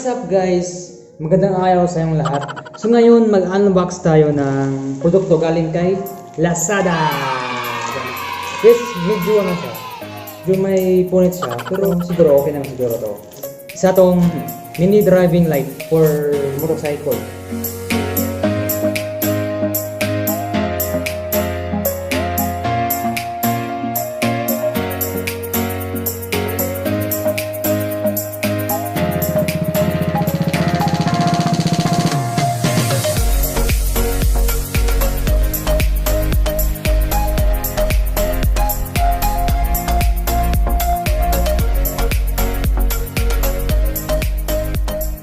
What's up guys? Magandang araw sa inyong lahat. So ngayon mag-unbox tayo ng produkto galing kay Lazada. Yes, medyo ano siya. Medyo may punit siya, pero siguro okay naman siguro to. Isa tong mini driving light for motorcycle.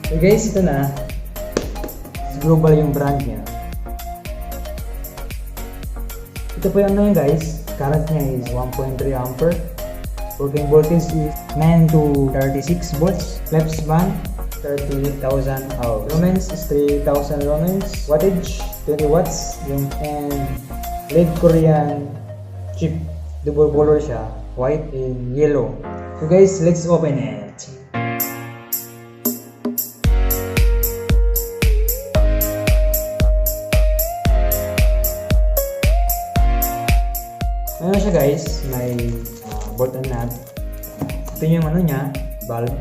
So guys, ito na. Global yung brand niya. Ito po yung ano yun guys. Current niya is 1.3 ampere. Working voltage is 9 to 36 volts. Lifespan 30,000 hours. Lumens is 3,000 lumens. Wattage 20 watts. And LED Korean chip. Double color siya. White and yellow. So guys, let's open it. Ano siya guys, may bolt and nut. Ito yung ano niya, valve.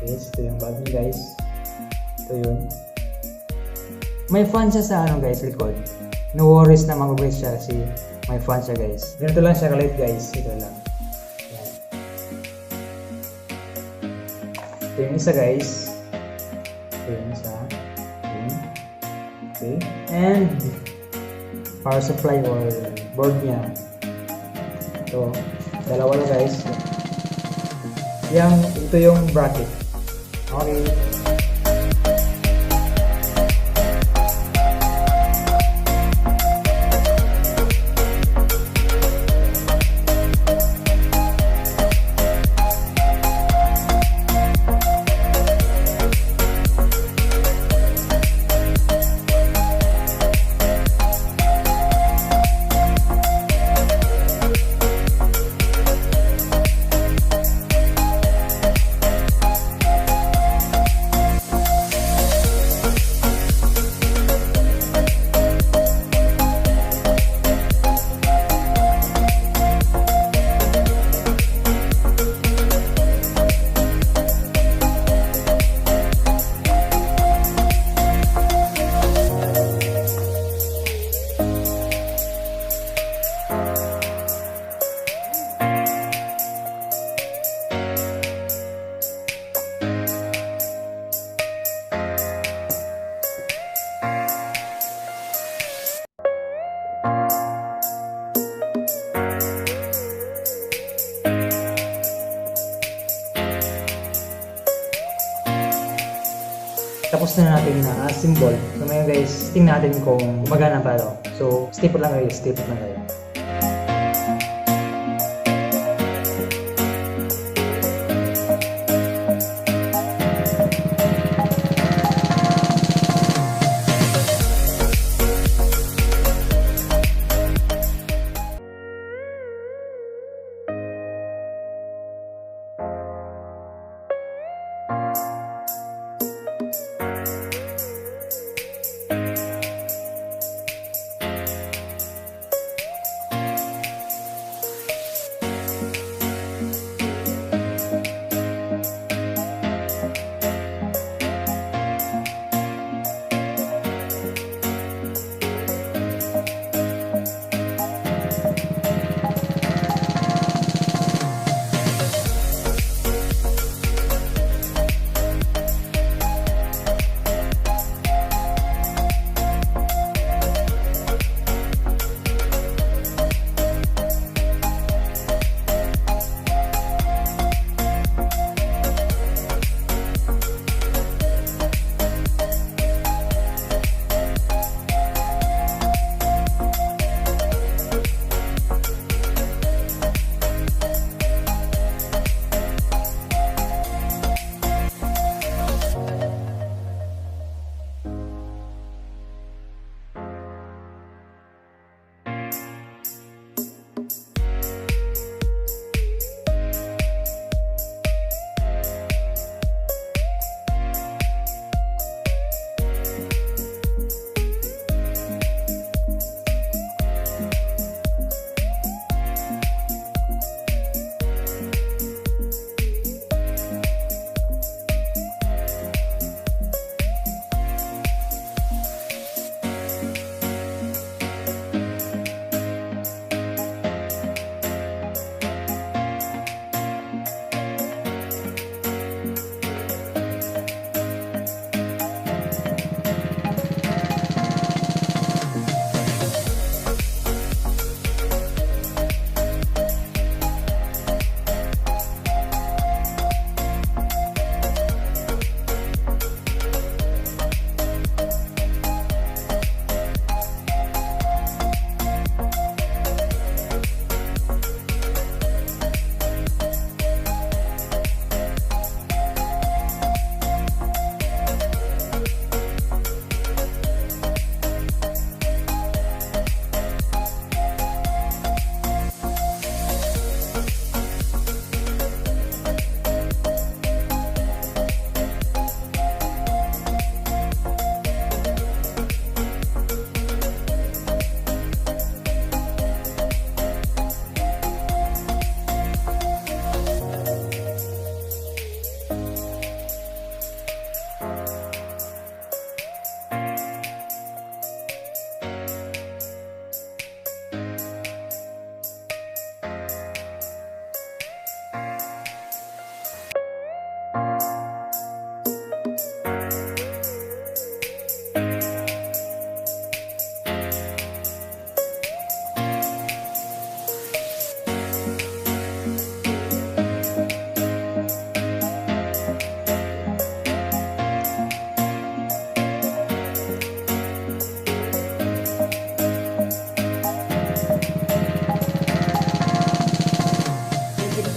Yes, ito yung valve niya guys. Ito yun. May fan siya sa ano guys, likod. No worries na mag-break siya kasi may fan siya guys. Ganito lang siya kalit guys, ito lang. Yan. Ito yung isa guys. Ito yung isa. Okay. And power supply or board niya. So, dalawa na guys. Ito yung bracket. Okay. Tapos na natin na symbol. So ngayon guys, tingnan natin kung gumagana pa ito. So, step lang kayo, step lang kayo.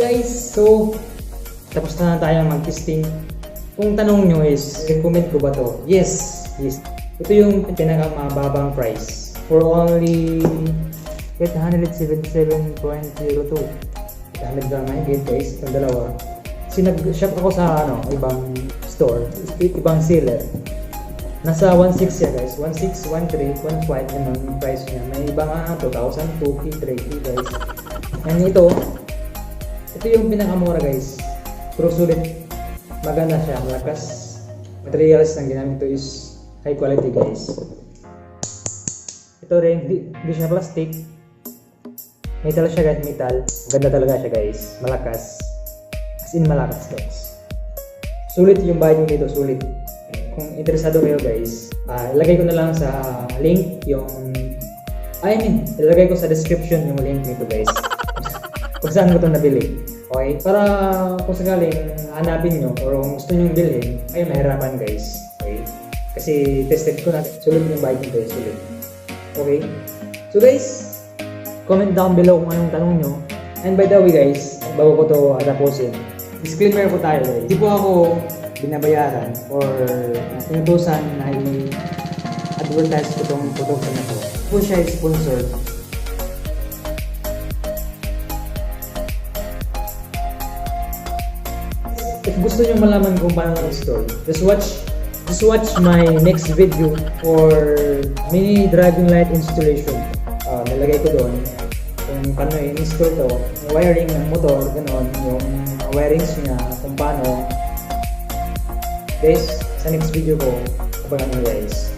guys, so tapos na tayo mag-testing. Kung tanong nyo is, recommend ko ba to? Yes, yes. Ito yung pinakamababang price. For only 877.02. 800 lang mahigit guys, itong dalawa. Kasi nag-shop ako sa ibang store, ibang seller. Nasa 1.6 siya guys, 1.6, 1.3, 1.5 naman yung price niya. May iba nga 2,000, 2K, 3K guys. And ito yung pinakamura guys. Pero sulit, maganda siya, malakas. Materials na ginamit ito is high quality guys. Ito rin, di siya plastic. Metal siya guys, metal. Ganda talaga siya guys, malakas. As in malakas guys. Sulit yung bayad nyo dito, sulit. Kung interesado kayo guys, ilagay ko na lang sa link yung ilagay ko sa description yung link nito guys. Kung saan ko ito nabili. Okay? Para kung sakaling hanapin nyo or kung gusto nyo bilhin, ay mahirapan guys. Okay? Kasi tested ko na, sulit yung bayad nito, sulit. Okay? So guys, comment down below kung anong tanong nyo. And by the way guys, bago ko ito tapusin, disclaimer po tayo guys. Hindi po ako binabayaran or pinutusan na i-advertise ko itong product na po. Po siya sponsored. If gusto nyo malaman kung paano mag-install, just watch my next video for mini driving light installation. Nilagay ko doon kung paano i-install to, yung wiring ng motor, gano'n, yung wirings niya, kung paano. Guys, sa next video ko, abangan nyo guys.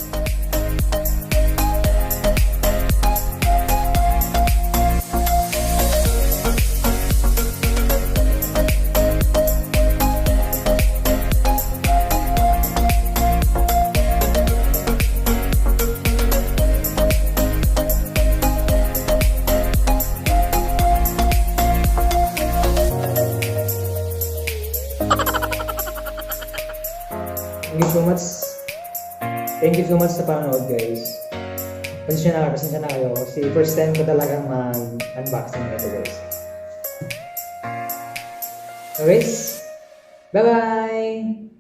Thank you so much sa panonood guys. Pasensya na kayo kasi first time ko talagang mag-unboxing nito guys. So guys, bye bye!